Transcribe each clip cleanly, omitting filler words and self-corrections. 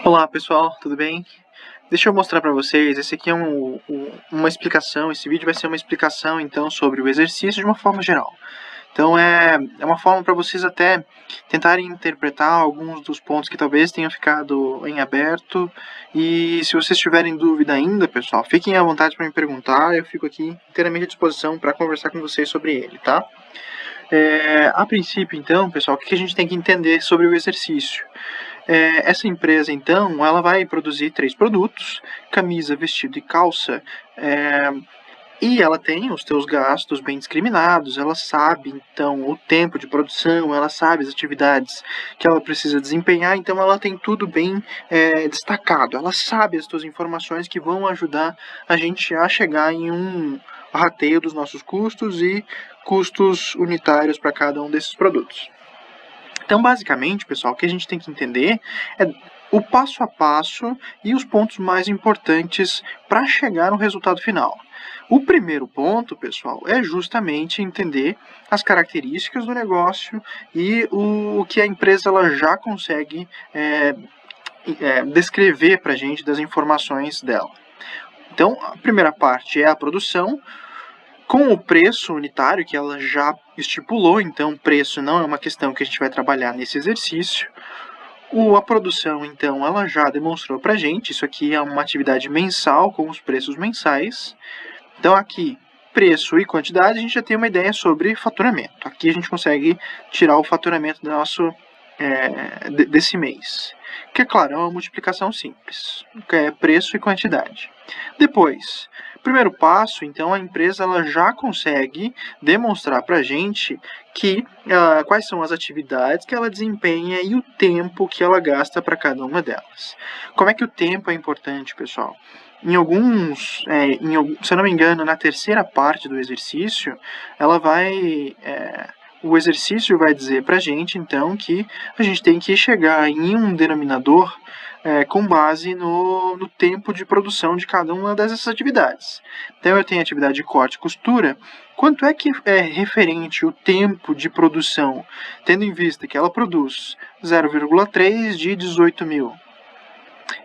Olá pessoal, tudo bem? Deixa eu mostrar para vocês, esse aqui é uma explicação, esse vídeo vai ser uma explicação então sobre o exercício de uma forma geral. Então é uma forma para vocês até tentarem interpretar alguns dos pontos que talvez tenham ficado em aberto. E se vocês tiverem dúvida ainda, pessoal, fiquem à vontade para me perguntar, eu fico aqui inteiramente à disposição para conversar com vocês sobre ele, tá? A princípio então, pessoal, o que a gente tem que entender sobre o exercício? Essa empresa, então, ela vai produzir 3 produtos, camisa, vestido e calça, e ela tem os seus gastos bem discriminados, ela sabe, então, o tempo de produção, ela sabe as atividades que ela precisa desempenhar, então ela tem tudo bem destacado, ela sabe as suas informações que vão ajudar a gente a chegar em um rateio dos nossos custos e custos unitários para cada um desses produtos. Então, basicamente, pessoal, o que a gente tem que entender é o passo a passo e os pontos mais importantes para chegar no resultado final. O primeiro ponto, pessoal, é justamente entender as características do negócio e o que a empresa ela já consegue descrever para a gente das informações dela. Então, a primeira parte é a produção, com o preço unitário que ela já estipulou, então preço não é uma questão que a gente vai trabalhar nesse exercício. A produção, então, ela já demonstrou para a gente, isso aqui é uma atividade mensal com os preços mensais. Então aqui, preço e quantidade, a gente já tem uma ideia sobre faturamento. Aqui a gente consegue tirar o faturamento do nosso, desse mês. Que é claro, é uma multiplicação simples, que é preço e quantidade. Depois, primeiro passo, então, a empresa ela já consegue demonstrar para a gente quais são as atividades que ela desempenha e o tempo que ela gasta para cada uma delas. Como é que o tempo é importante, pessoal? Em alguns, se eu não me engano, na terceira parte do exercício, o exercício vai dizer para a gente, então, que a gente tem que chegar em um denominador com base no tempo de produção de cada uma dessas atividades. Então, eu tenho a atividade de corte e costura. Quanto é que é referente o tempo de produção, tendo em vista que ela produz 0,3 de 18.000?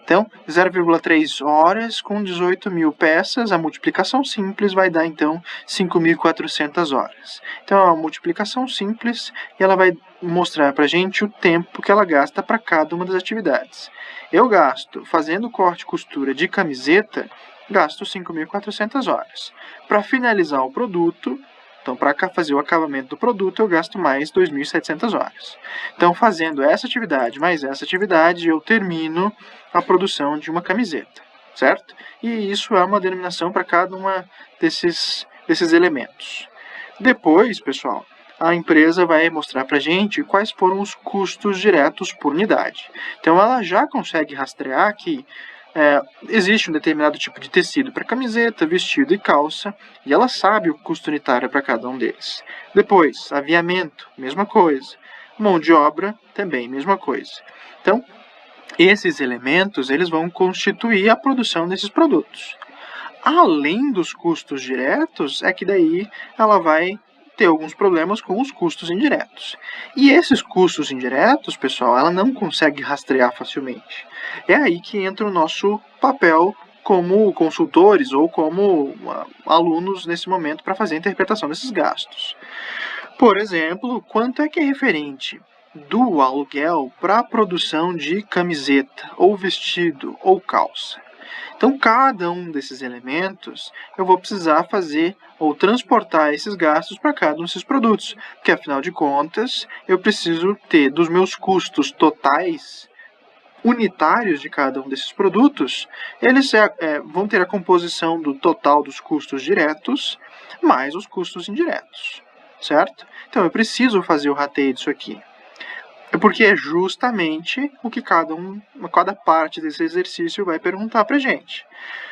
Então, 0,3 horas com 18.000 peças, a multiplicação simples vai dar, então, 5.400 horas. Então, é uma multiplicação simples e ela vai mostrar para a gente o tempo que ela gasta para cada uma das atividades. Eu gasto, fazendo corte e costura de camiseta, gasto 5.400 horas. Para finalizar o produto, então, para fazer o acabamento do produto, eu gasto mais 2.700 horas. Então, fazendo essa atividade mais essa atividade, eu termino a produção de uma camiseta, certo? E isso é uma denominação para cada uma desses elementos. Depois, pessoal, a empresa vai mostrar para a gente quais foram os custos diretos por unidade. Então, ela já consegue rastrear que existe um determinado tipo de tecido para camiseta, vestido e calça, e ela sabe o custo unitário para cada um deles. Depois, aviamento, mesma coisa. Mão de obra, também, mesma coisa. Então, esses elementos eles vão constituir a produção desses produtos. Além dos custos diretos, é que daí ela vai ter alguns problemas com os custos indiretos. E esses custos indiretos, pessoal, ela não consegue rastrear facilmente. É aí que entra o nosso papel como consultores ou como alunos nesse momento para fazer a interpretação desses gastos. Por exemplo, quanto é que é referente do aluguel para a produção de camiseta, ou vestido, ou calça? Então, cada um desses elementos, eu vou precisar fazer ou transportar esses gastos para cada um desses produtos, porque, afinal de contas, eu preciso ter dos meus custos totais unitários de cada um desses produtos, eles vão ter a composição do total dos custos diretos mais os custos indiretos, certo? Então, eu preciso fazer o rateio disso aqui. Porque é justamente o que cada parte desse exercício vai perguntar para a gente.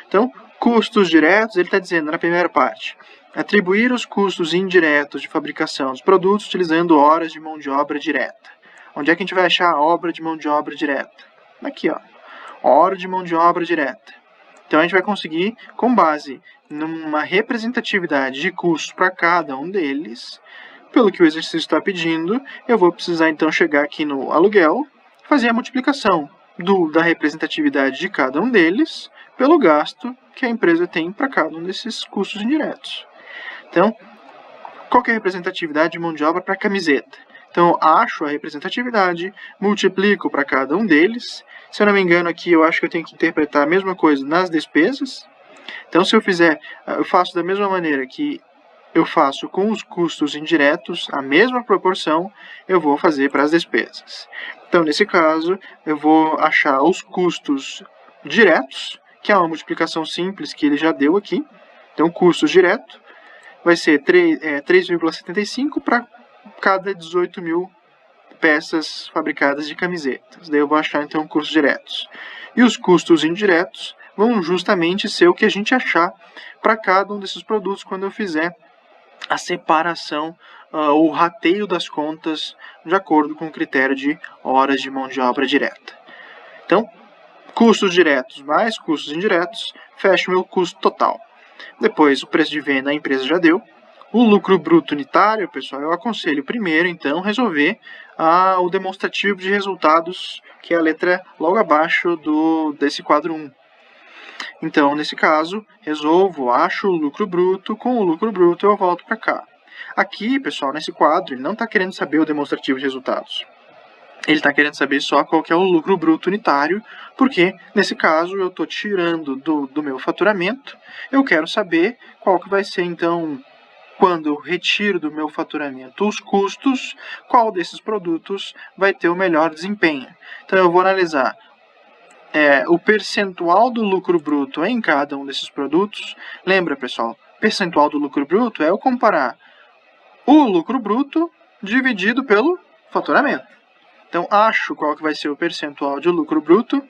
Então, custos diretos, ele está dizendo na primeira parte, atribuir os custos indiretos de fabricação dos produtos utilizando horas de mão de obra direta. Onde é que a gente vai achar a obra de mão de obra direta? Aqui, ó, hora de mão de obra direta. Então, a gente vai conseguir, com base numa representatividade de custos para cada um deles, pelo que o exercício está pedindo, eu vou precisar então chegar aqui no aluguel, fazer a multiplicação. da representatividade de cada um deles pelo gasto que a empresa tem para cada um desses custos indiretos. Então, qual que é a representatividade de mão de obra para camiseta? Então, acho a representatividade, multiplico para cada um deles. Se eu não me engano aqui, eu acho que eu tenho que interpretar a mesma coisa nas despesas. Então, se eu faço da mesma maneira que eu faço com os custos indiretos, a mesma proporção, eu vou fazer para as despesas. Então, nesse caso, eu vou achar os custos diretos, que é uma multiplicação simples que ele já deu aqui. Então, custos direto vai ser 3,75 para cada 18 mil peças fabricadas de camisetas. Daí eu vou achar, então, custos diretos. E os custos indiretos vão justamente ser o que a gente achar para cada um desses produtos quando eu fizer a separação, o rateio das contas de acordo com o critério de horas de mão de obra direta. Então, custos diretos mais custos indiretos, fecha o meu custo total. Depois, o preço de venda a empresa já deu. O lucro bruto unitário, pessoal, eu aconselho primeiro, então, resolver o demonstrativo de resultados, que é a letra logo abaixo desse quadro 1. Então, nesse caso, acho o lucro bruto, com o lucro bruto eu volto para cá. Aqui, pessoal, nesse quadro, ele não está querendo saber o demonstrativo de resultados. Ele está querendo saber só qual que é o lucro bruto unitário, porque, nesse caso, eu estou tirando do meu faturamento, eu quero saber qual que vai ser, então, quando eu retiro do meu faturamento os custos, qual desses produtos vai ter o melhor desempenho. Então, eu vou analisar o percentual do lucro bruto em cada um desses produtos. Lembra, pessoal, percentual do lucro bruto é eu comparar o lucro bruto dividido pelo faturamento. Então, acho qual que vai ser o percentual de lucro bruto,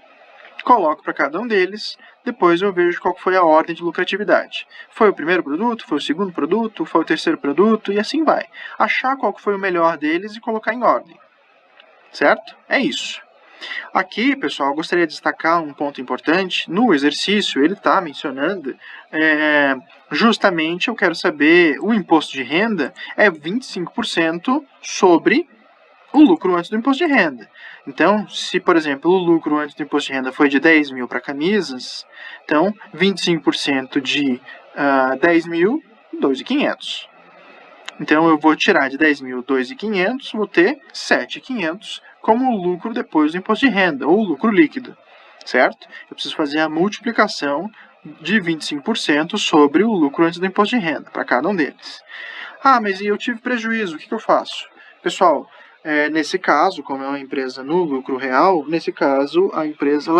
coloco para cada um deles, depois eu vejo qual foi a ordem de lucratividade. Foi o primeiro produto, foi o segundo produto, foi o terceiro produto, e assim vai. Achar qual que foi o melhor deles e colocar em ordem. Certo? É isso. Aqui, pessoal, eu gostaria de destacar um ponto importante. No exercício, ele está mencionando, justamente, eu quero saber, o imposto de renda é 25% sobre o lucro antes do imposto de renda. Então, se, por exemplo, o lucro antes do imposto de renda foi de 10 mil para camisas, então, 25% de 10 mil, 2.500. Então, eu vou tirar de 10 mil 2.500, vou ter 7.500 como lucro depois do imposto de renda, ou lucro líquido, certo? Eu preciso fazer a multiplicação de 25% sobre o lucro antes do imposto de renda, para cada um deles. Ah, mas e eu tive prejuízo, o que eu faço? Pessoal, nesse caso, como é uma empresa no lucro real, nesse caso, a empresa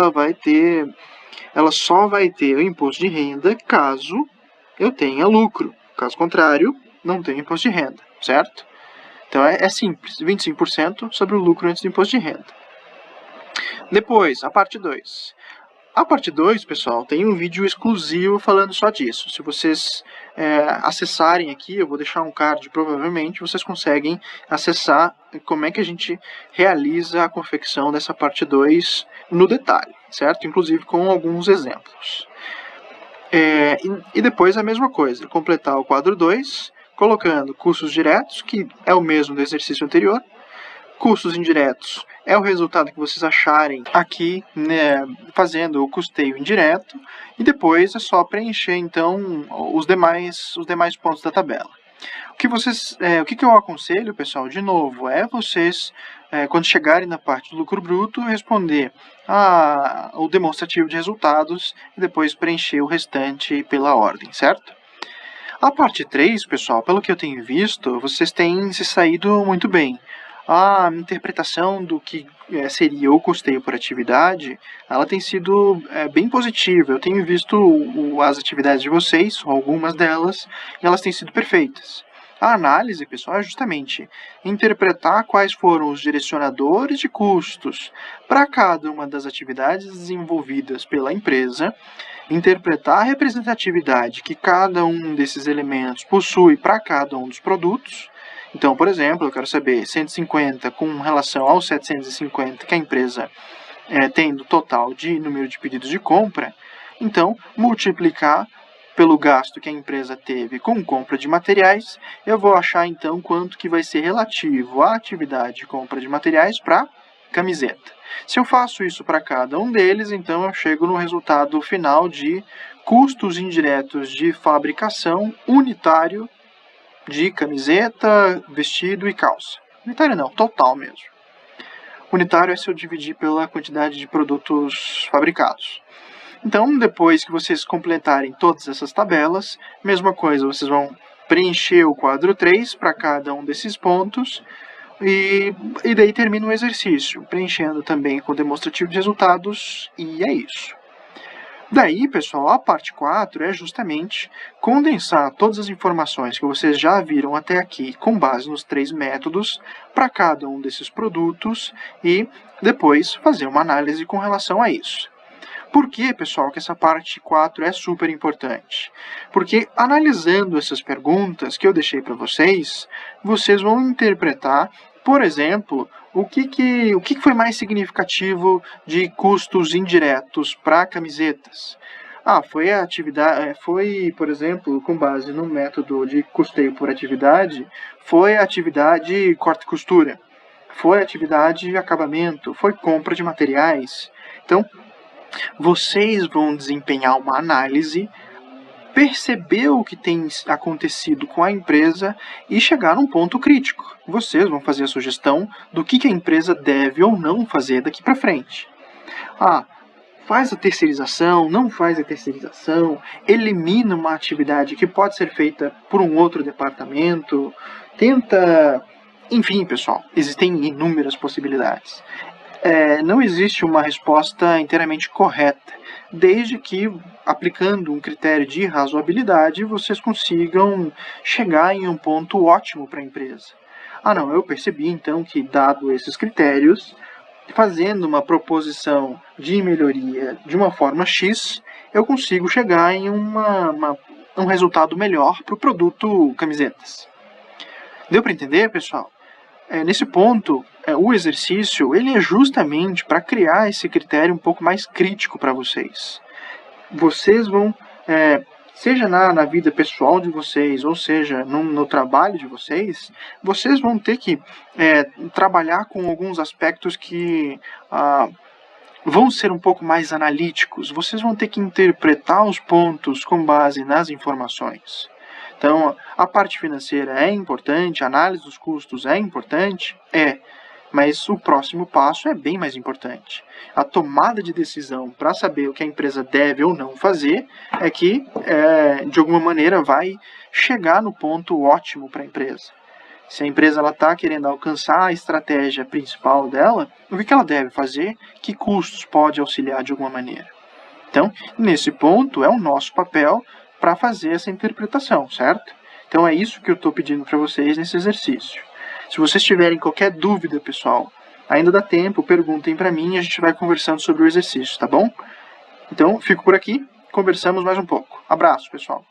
ela só vai ter o imposto de renda caso eu tenha lucro. Caso contrário, não tem imposto de renda, certo? Então, é simples, 25% sobre o lucro antes do imposto de renda. Depois, a parte 2. A parte 2, pessoal, tem um vídeo exclusivo falando só disso. Se vocês acessarem aqui, eu vou deixar um card, provavelmente, vocês conseguem acessar como é que a gente realiza a confecção dessa parte 2 no detalhe, certo? Inclusive com alguns exemplos. E depois a mesma coisa, completar o quadro 2, colocando custos diretos, que é o mesmo do exercício anterior. Custos indiretos é o resultado que vocês acharem aqui, né, fazendo o custeio indireto. E depois é só preencher, então, os demais pontos da tabela. O que eu aconselho, pessoal, de novo, é vocês, quando chegarem na parte do lucro bruto, responder o demonstrativo de resultados e depois preencher o restante pela ordem, certo? A parte 3, pessoal, pelo que eu tenho visto, vocês têm se saído muito bem. A interpretação do que seria o custeio por atividade, ela tem sido bem positiva. Eu tenho visto as atividades de vocês, algumas delas, e elas têm sido perfeitas. A análise, pessoal, é justamente interpretar quais foram os direcionadores de custos para cada uma das atividades desenvolvidas pela empresa, interpretar a representatividade que cada um desses elementos possui para cada um dos produtos. Então, por exemplo, eu quero saber 150 com relação aos 750 que a empresa tem do total de número de pedidos de compra. Então, multiplicar pelo gasto que a empresa teve com compra de materiais, eu vou achar então quanto que vai ser relativo à atividade de compra de materiais para camiseta. Se eu faço isso para cada um deles, então eu chego no resultado final de custos indiretos de fabricação unitário de camiseta, vestido e calça. Unitário não, total mesmo. Unitário é se eu dividir pela quantidade de produtos fabricados. Então, depois que vocês completarem todas essas tabelas, mesma coisa, vocês vão preencher o quadro 3 para cada um desses pontos e daí termina o exercício, preenchendo também com o demonstrativo de resultados, e é isso. Daí, pessoal, a parte 4 é justamente condensar todas as informações que vocês já viram até aqui com base nos 3 métodos para cada um desses produtos e depois fazer uma análise com relação a isso. Por que, pessoal, que essa parte 4 é super importante? Porque analisando essas perguntas que eu deixei para vocês, vocês vão interpretar, por exemplo, o que foi mais significativo de custos indiretos para camisetas? Foi, por exemplo, com base no método de custeio por atividade, foi a atividade corte e costura, foi a atividade de acabamento, foi compra de materiais. Então, vocês vão desempenhar uma análise, perceber o que tem acontecido com a empresa e chegar num ponto crítico. Vocês vão fazer a sugestão do que a empresa deve ou não fazer daqui para frente. Faz a terceirização, não faz a terceirização, elimina uma atividade que pode ser feita por um outro departamento, tenta... Enfim, pessoal, existem inúmeras possibilidades. Não existe uma resposta inteiramente correta, desde que, aplicando um critério de razoabilidade, vocês consigam chegar em um ponto ótimo para a empresa. Não, eu percebi então que, dado esses critérios, fazendo uma proposição de melhoria de uma forma X, eu consigo chegar em um resultado melhor para o produto camisetas. Deu para entender, pessoal? Nesse ponto, o exercício ele é justamente para criar esse critério um pouco mais crítico para vocês. Vocês vão, seja na vida pessoal de vocês, ou seja, no trabalho de vocês, vocês vão ter que trabalhar com alguns aspectos que vão ser um pouco mais analíticos. Vocês vão ter que interpretar os pontos com base nas informações. Então, a parte financeira é importante, a análise dos custos é importante? Mas o próximo passo é bem mais importante. A tomada de decisão para saber o que a empresa deve ou não fazer é que, de alguma maneira, vai chegar no ponto ótimo para a empresa. Se a empresa está querendo alcançar a estratégia principal dela, o que ela deve fazer? Que custos pode auxiliar de alguma maneira? Então, nesse ponto, é o nosso papel para fazer essa interpretação, certo? Então é isso que eu estou pedindo para vocês nesse exercício. Se vocês tiverem qualquer dúvida, pessoal, ainda dá tempo, perguntem para mim e a gente vai conversando sobre o exercício, tá bom? Então, fico por aqui, conversamos mais um pouco. Abraço, pessoal!